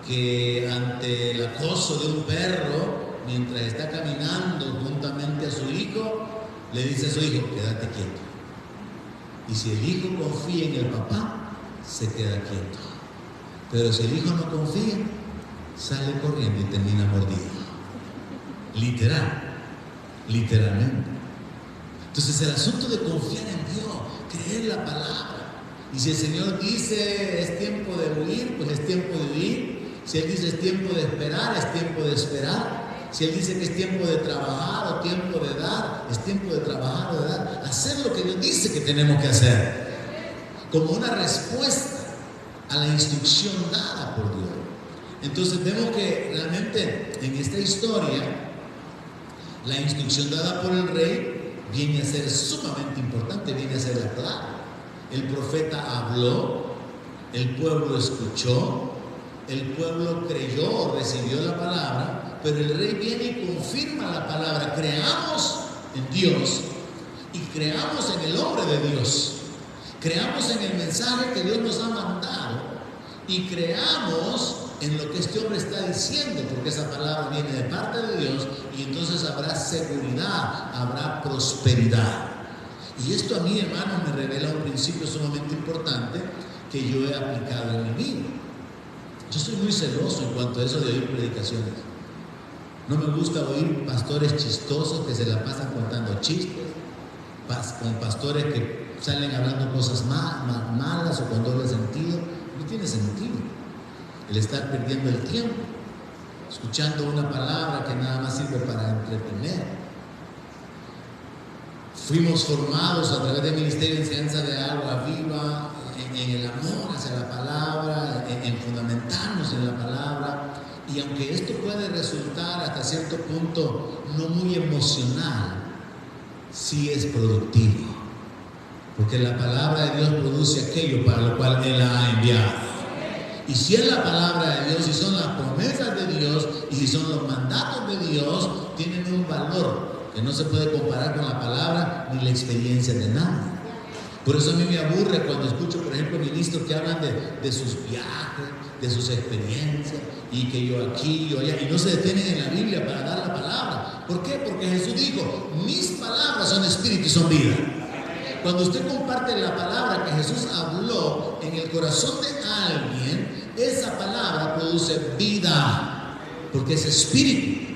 que ante el acoso de un perro, mientras está caminando juntamente a su hijo, le dice a su hijo: quédate quieto. Y si el hijo confía en el papá, se queda quieto. Pero si el hijo no confía, sale corriendo y termina mordido. Literalmente. Entonces el asunto de confiar en Dios, creer la palabra. Y si el Señor dice es tiempo de huir, pues es tiempo de huir. Si Él dice es tiempo de esperar, es tiempo de esperar. Si Él dice que es tiempo de trabajar o tiempo de dar, es tiempo de trabajar o de dar. Hacer lo que Dios dice que tenemos que hacer, como una respuesta a la instrucción dada por Dios. Entonces vemos que realmente en esta historia la instrucción dada por el rey viene a ser sumamente importante, viene a ser la clave. El profeta habló, el pueblo escuchó, el pueblo creyó o recibió la palabra, pero el rey viene y confirma la palabra. Creamos en Dios y creamos en el hombre de Dios. Creamos en el mensaje que Dios nos ha mandado y creamos en lo que este hombre está diciendo, porque esa palabra viene de parte de Dios y entonces habrá seguridad, habrá prosperidad. Y esto a mí, hermanos, me revela un principio sumamente importante que yo he aplicado en mi vida. Yo soy muy celoso en cuanto a eso de oír predicaciones. No me gusta oír pastores chistosos que se la pasan contando chistes, con pastores que salen hablando cosas malas o con doble sentido. No tiene sentido el estar perdiendo el tiempo escuchando una palabra que nada más sirve para entretener. Fuimos formados a través del Ministerio de Enseñanza de Agua Viva en el amor hacia la palabra, en fundamentarnos en la palabra. Y aunque esto puede resultar hasta cierto punto no muy emocional, sí es productivo, porque la palabra de Dios produce aquello para lo cual Él la ha enviado. Y si es la palabra de Dios, si son las promesas de Dios y si son los mandatos de Dios, tienen un valor que no se puede comparar con la palabra ni la experiencia de nadie. Por eso a mí me aburre cuando escucho, por ejemplo, ministros que hablan de sus viajes, de sus experiencias, y que yo aquí, yo allá, y no se detienen en la Biblia para dar la palabra. ¿Por qué? Porque Jesús dijo: mis palabras son espíritu y son vida. Cuando usted comparte la palabra que Jesús habló en el corazón de alguien, esa palabra produce vida, porque es espíritu.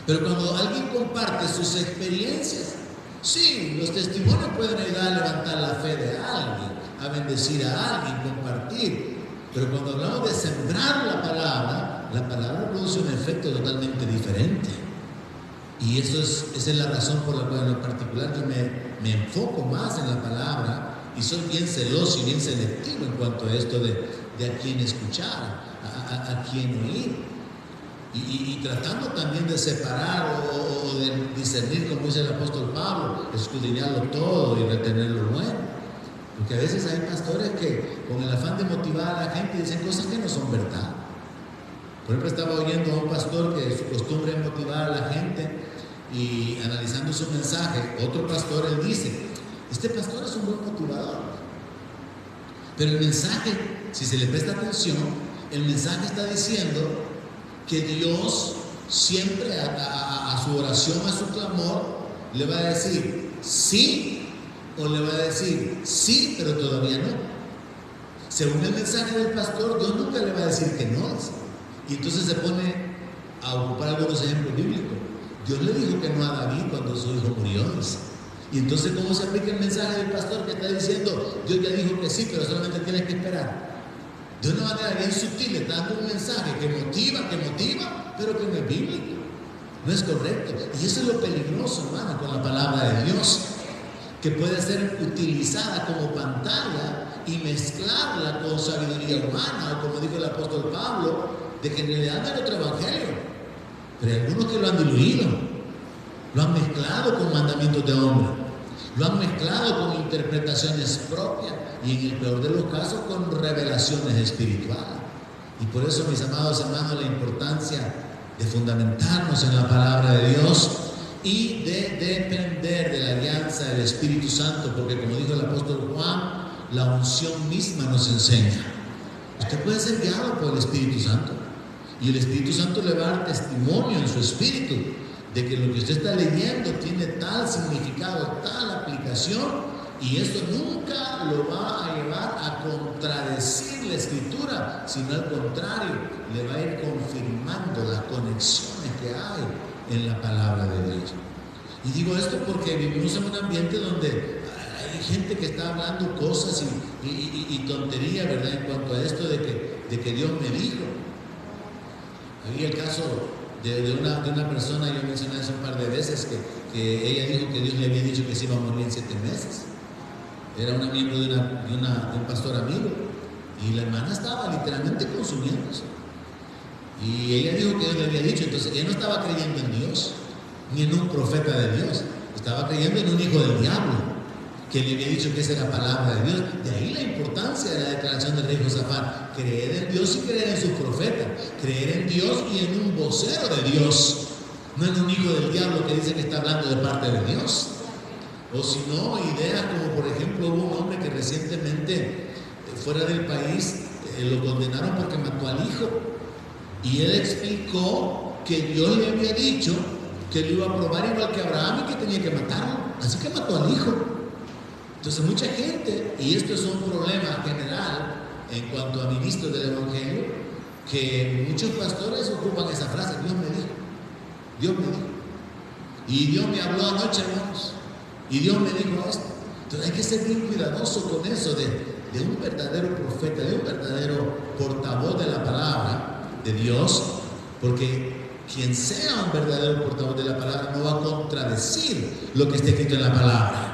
Pero cuando alguien comparte sus experiencias, sí, los testimonios pueden ayudar a levantar la fe de alguien, a bendecir a alguien, compartir. Pero cuando hablamos de sembrar la palabra produce un efecto totalmente diferente. Y esa es la razón por la cual en lo particular yo me enfoco más en la palabra y soy bien celoso y bien selectivo en cuanto a esto de a quién escuchar, a quién oír. Y tratando también de separar o de discernir, como dice el apóstol Pablo, escudriñarlo todo y retener lo bueno. Porque a veces hay pastores que con el afán de motivar a la gente dicen cosas que no son verdad. Por ejemplo, estaba oyendo a un pastor que su costumbre es motivar a la gente y analizando su mensaje, otro pastor, él dice, este pastor es un buen motivador. Pero el mensaje, si se le presta atención, el mensaje está diciendo que Dios siempre a su oración, a su clamor, le va a decir sí o le va a decir sí, pero todavía no. Según el mensaje del pastor, Dios nunca le va a decir que no. Y entonces se pone a ocupar algunos ejemplos bíblicos. Dios le dijo que no a David cuando su hijo murió. Y entonces, ¿cómo se aplica el mensaje del pastor que está diciendo Dios ya dijo que sí, pero solamente tienes que esperar? De una manera bien sutil, está dando un mensaje que motiva, pero que no es bíblico. No es correcto. Y eso es lo peligroso, hermano, con la palabra de Dios, que puede ser utilizada como pantalla y mezclarla con sabiduría humana, o como dijo el apóstol Pablo, de que en realidad no hay otro evangelio. Pero hay algunos que lo han diluido, lo han mezclado con mandamientos de hombre, lo han mezclado con interpretaciones propias y en el peor de los casos con revelaciones espirituales. Y por eso, mis amados hermanos, la importancia de fundamentarnos en la palabra de Dios y de depender de la alianza del Espíritu Santo, porque como dijo el apóstol Juan, la unción misma nos enseña. Usted puede ser guiado por el Espíritu Santo y el Espíritu Santo le va a dar testimonio en su espíritu de que lo que usted está leyendo tiene tal significado, tal aplicación, y esto nunca lo va a llevar a contradecir la Escritura, sino al contrario, le va a ir confirmando las conexiones que hay en la palabra de Dios. Y digo esto porque vivimos en un ambiente donde hay gente que está hablando cosas y tonterías, ¿verdad?, en cuanto a esto de que Dios me dijo. Había el caso de una persona, yo mencioné eso un par de veces, que ella dijo que Dios le había dicho que se iba a morir en 7 meses. Era una miembro de un pastor amigo, y la hermana estaba literalmente consumiéndose. Y ella dijo que Dios le había dicho, entonces ella no estaba creyendo en Dios, ni en un profeta de Dios, estaba creyendo en un hijo del diablo, que le había dicho que esa era palabra de Dios. De ahí la importancia de la declaración del rey Josafat: creer en Dios y creer en sus profetas, creer en Dios y en un vocero de Dios, no en un hijo del diablo que dice que está hablando de parte de Dios. O si no, ideas como por ejemplo hubo un hombre que recientemente fuera del país lo condenaron porque mató al hijo, y él explicó que Dios le había dicho que lo iba a probar igual que Abraham y que tenía que matarlo, así que mató al hijo. Entonces mucha gente, y esto es un problema general en cuanto a ministros del Evangelio, que muchos pastores ocupan esa frase: Dios me dijo, Dios me dijo, y Dios me habló anoche, hermanos, y Dios me dijo esto. Entonces hay que ser bien cuidadoso con eso de un verdadero profeta, de un verdadero portavoz de la palabra de Dios, porque quien sea un verdadero portavoz de la palabra no va a contradecir lo que está escrito en la palabra.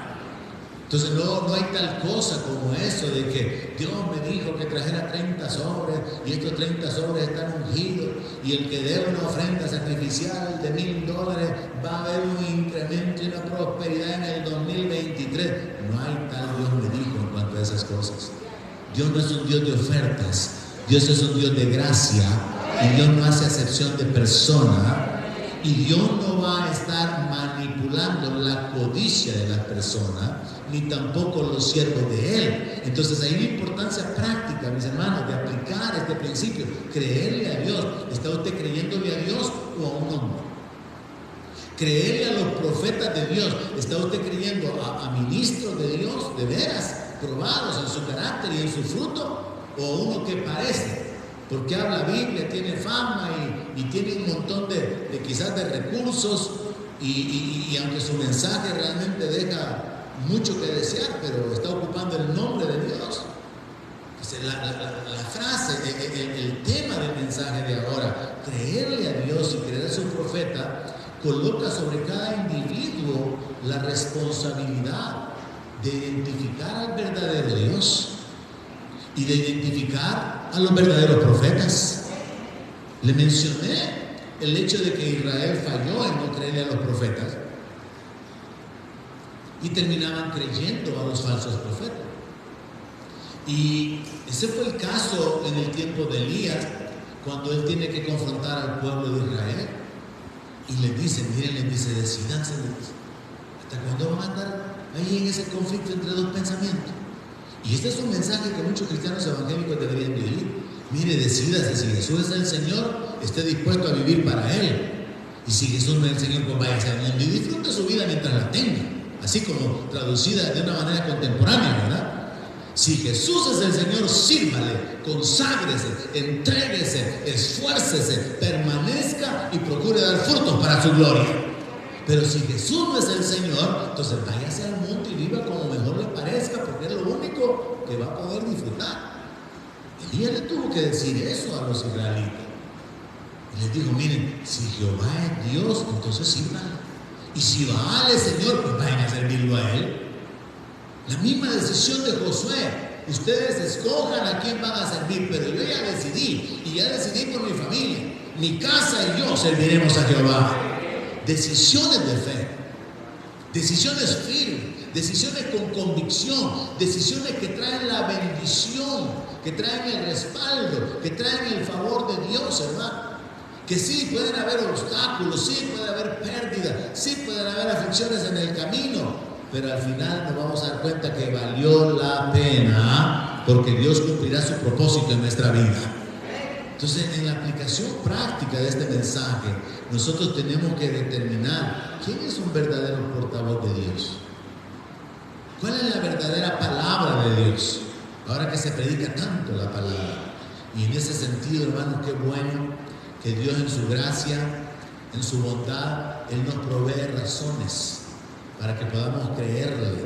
Entonces no hay tal cosa como eso de que Dios me dijo que trajera 30 sobres y estos 30 sobres están ungidos, y el que dé una ofrenda sacrificial de $1,000 va a haber un incremento y una prosperidad en el 2023. No hay tal Dios me dijo en cuanto a esas cosas. Dios no es un Dios de ofertas, Dios es un Dios de gracia, y Dios no hace acepción de persona. Y Dios no va a estar manipulando la codicia de las personas, ni tampoco los siervos de Él. Entonces hay una importancia práctica, mis hermanos, de aplicar este principio: creerle a Dios. ¿Está usted creyéndole a Dios o a un hombre? Creerle a los profetas de Dios. ¿Está usted creyendo a ministros de Dios de veras, probados en su carácter y en su fruto, o a uno que parece, porque habla Biblia, tiene fama y tiene un montón de quizás de recursos, y aunque su mensaje realmente deja mucho que desear, pero está ocupando el nombre de Dios? La frase, el tema del mensaje de ahora, creerle a Dios y creer a su profeta, coloca sobre cada individuo la responsabilidad de identificar al verdadero Dios y de identificar a los verdaderos profetas. Le mencioné el hecho de que Israel falló en no creerle a los profetas y terminaban creyendo a los falsos profetas. Y ese fue el caso en el tiempo de Elías, cuando él tiene que confrontar al pueblo de Israel y les dice, miren, les dice, decídanse, ¿hasta cuándo van a andar ahí en ese conflicto entre dos pensamientos? Y este es un mensaje que muchos cristianos evangélicos deberían vivir. Mire, decídase, si Jesús es el Señor, esté dispuesto a vivir para Él. Y si Jesús no es el Señor, pues váyase al mundo y disfrute su vida mientras la tenga. Así como traducida de una manera contemporánea, ¿verdad? Si Jesús es el Señor, sírvale, conságrese, entréguese, esfuércese, permanezca y procure dar frutos para su gloria. Pero si Jesús no es el Señor, entonces váyase al mundo y viva como mejor le parezca, porque es lo único que va a poder disfrutar. Elías le tuvo que decir eso a los israelitas. Y les dijo, miren, si Jehová es Dios, entonces sírvanlo. Y si Baal es Señor, pues vayan a servirlo a Él. La misma decisión de Josué. Ustedes escojan a quién van a servir, pero yo ya decidí, y ya decidí por mi familia. Mi casa y yo serviremos a Jehová. Decisiones de fe, decisiones firmes, decisiones con convicción, decisiones que traen la bendición, que traen el respaldo, que traen el favor de Dios, hermano. Que sí, pueden haber obstáculos, sí, puede haber pérdidas, sí, pueden haber aflicciones en el camino, pero al final nos vamos a dar cuenta que valió la pena, porque Dios cumplirá su propósito en nuestra vida. Entonces, en la aplicación práctica de este mensaje, nosotros tenemos que determinar quién es un verdadero portavoz de Dios. ¿Cuál es la verdadera palabra de Dios? Ahora que se predica tanto la palabra. Y en ese sentido, hermanos, qué bueno que Dios en su gracia, en su bondad, Él nos provee razones para que podamos creerle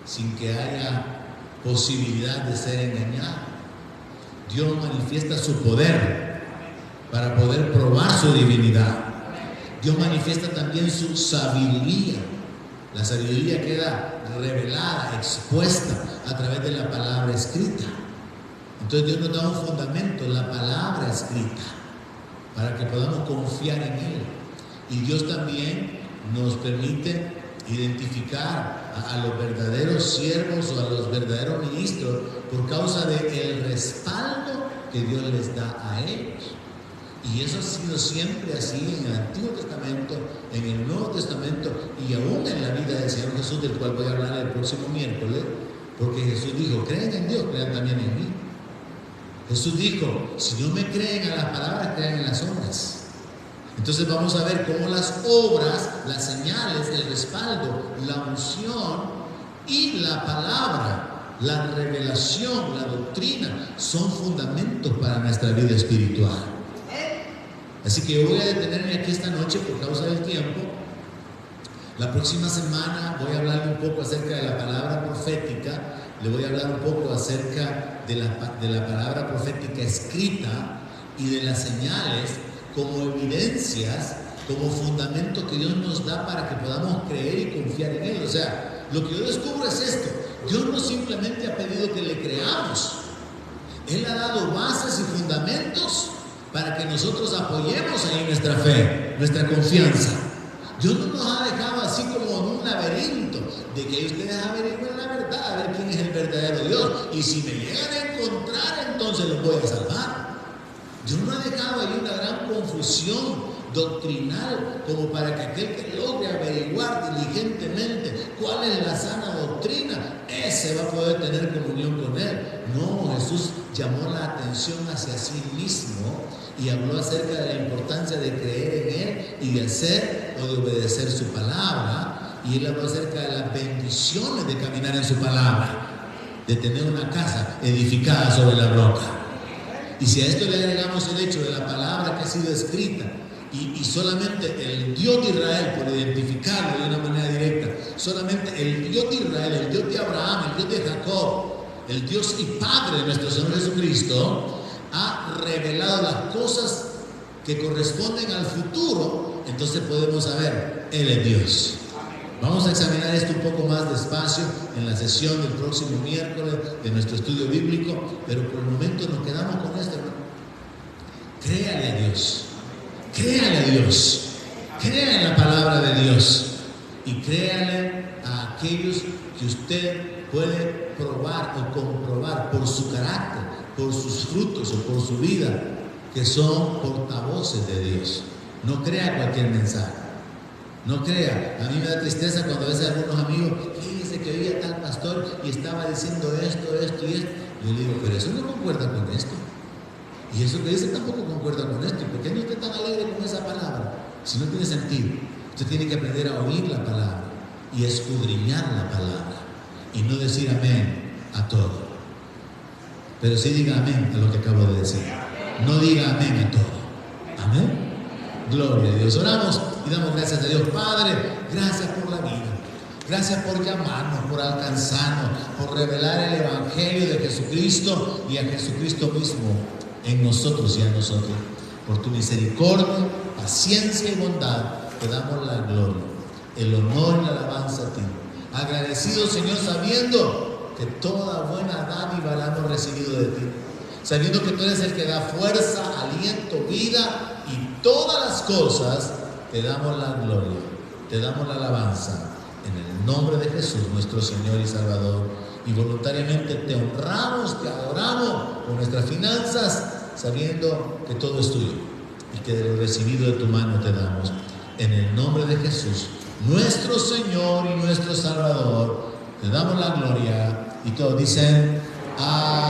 sin que haya posibilidad de ser engañados. Dios manifiesta su poder para poder probar su divinidad. Dios manifiesta también su sabiduría. La sabiduría queda revelada, expuesta a través de la palabra escrita. Entonces Dios nos da un fundamento, la palabra escrita, para que podamos confiar en Él. Y Dios también nos permite identificar a los verdaderos siervos o a los verdaderos ministros por causa del respaldo que Dios les da a ellos. Y eso ha sido siempre así en el Antiguo Testamento, en el Nuevo Testamento y aún en la vida del Señor Jesús, del cual voy a hablar el próximo miércoles, porque Jesús dijo, creen en Dios, crean también en mí. Jesús dijo, si no me creen a las palabras, crean en las obras. Entonces vamos a ver cómo las obras, las señales, el respaldo, la unción y la palabra, la revelación, la doctrina, son fundamentos para nuestra vida espiritual. Así que yo voy a detenerme aquí esta noche por causa del tiempo. La próxima semana voy a hablar un poco acerca de la palabra profética. Le voy a hablar un poco acerca de la palabra profética escrita y de las señales como evidencias, como fundamento que Dios nos da para que podamos creer y confiar en Él. O sea, lo que yo descubro es esto: Dios no simplemente ha pedido que le creamos, Él ha dado bases y fundamentos para que nosotros apoyemos ahí nuestra fe, nuestra confianza. Dios no nos ha dejado así como en un laberinto de que ustedes averigüen la verdad, a ver quién es el verdadero Dios, y si me llegan a encontrar, entonces los voy a salvar. Dios no ha dejado ahí una gran confusión doctrinal como para que aquel que logre averiguar diligentemente cuál es la sana doctrina, ese va a poder tener comunión con Él. No, Jesús llamó la atención hacia sí mismo y habló acerca de la importancia de creer en Él y de hacer o de obedecer su palabra. Y Él habló acerca de las bendiciones de caminar en su palabra, de tener una casa edificada sobre la roca. Y si a esto le agregamos el hecho de la palabra que ha sido escrita y solamente el Dios de Israel, por identificarlo de una manera directa, solamente el Dios de Israel, el Dios de Abraham, el Dios de Jacob, el Dios y Padre de nuestro Señor Jesucristo, ha revelado las cosas que corresponden al futuro entonces podemos saber, Él es Dios. Vamos a examinar esto un poco más despacio en la sesión del próximo miércoles de nuestro estudio bíblico, pero por el momento nos quedamos con esto, hermano. Créale a Dios, créale a Dios, crea en la palabra de Dios y créale a aquellos que usted puede probar o comprobar por su carácter, por sus frutos o por su vida, que son portavoces de Dios. No crea cualquier mensaje. No crea. A mí me da tristeza cuando a veces algunos amigos, fíjense que oía tal pastor y estaba diciendo esto y esto. Yo le digo, pero eso no concuerda con esto. Y eso que dice tampoco concuerda con esto. ¿Y por qué no esté tan alegre con esa palabra? Si no tiene sentido. Usted tiene que aprender a oír la palabra y escudriñar la palabra. Y no decir amén a todo. Pero sí diga amén a lo que acabo de decir. No diga amén a todo. Amén. Gloria a Dios. Oramos y damos gracias a Dios. Padre, gracias por la vida. Gracias por llamarnos, por alcanzarnos, por revelar el Evangelio de Jesucristo y a Jesucristo mismo en nosotros y a nosotros. Por tu misericordia, paciencia y bondad, te damos la gloria, el honor y la alabanza a ti. Agradecido, Señor, sabiendo que toda buena dádiva la hemos recibido de ti. Sabiendo que tú eres el que da fuerza, aliento, vida y todas las cosas, te damos la gloria, te damos la alabanza en el nombre de Jesús, nuestro Señor y Salvador. Y voluntariamente te honramos, te adoramos con nuestras finanzas, sabiendo que todo es tuyo y que de lo recibido de tu mano te damos. En el nombre de Jesús, nuestro Señor y nuestro Salvador, te damos la gloria. Y todos dicen amén.